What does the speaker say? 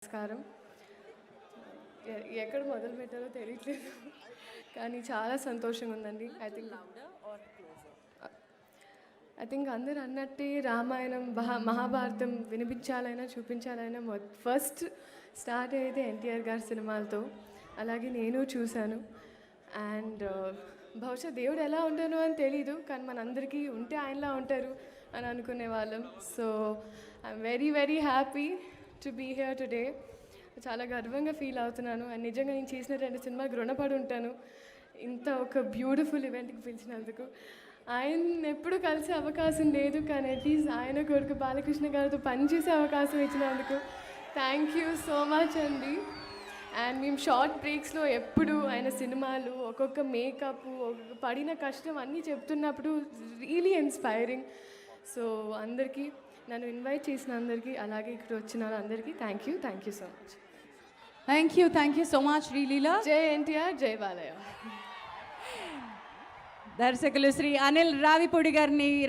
నమస్కారం. ఎక్కడ మొదలు పెట్టాలో తెలియట్లేదు, కానీ చాలా సంతోషంగా ఉందండి. ఐ థింక్ అందరు అన్నట్టే రామాయణం మహాభారతం వినిపించాలైనా చూపించాలైనా ఫస్ట్ స్టార్ట్ అయ్యేది ఎన్టీఆర్ గారి సినిమాలతో. అలాగే నేను చూశాను. అండ్ బహుశా దేవుడు ఎలా ఉంటానో అని తెలీదు, కానీ మనందరికీ ఉంటే ఆయనలా ఉంటారు అని అనుకునే వాళ్ళం. So I'm very very happy to be here today. చాలా గర్వంగా ఫీల్ అవుతున్నాను. అండ్ నిజంగా నేను చేసిన 2 సినిమాలకు రుణపడి ఉంటాను ఇంత ఒక బ్యూటిఫుల్ ఈవెంట్కి పిలిచినందుకు. ఆయన ఎప్పుడు కలిసే అవకాశం లేదు, కానీ అట్లీస్ట్ ఆయన కొడుకు బాలకృష్ణ గారితో పనిచేసే అవకాశం ఇచ్చినందుకు థ్యాంక్ యూ సో మచ్ అండి. అండ్ మేము షార్ట్ బ్రేక్స్లో ఎప్పుడు ఆయన సినిమాలు, ఒక్కొక్క మేకప్, ఒక్కొక్క పడిన కష్టం అన్నీ చెప్తున్నప్పుడు రియలీ ఇన్స్పైరింగ్. సో అందరికీ, నన్ను ఇన్వైట్ చేసిన అందరికీ, అలాగే ఇక్కడ వచ్చిన అందరికీ thank you so much. Thank you so much Sreeleela. జై ఎన్టీఆర్, జై బాలయ్య. దర్శకులు శ్రీ అనిల్ రావిపూడి గారిని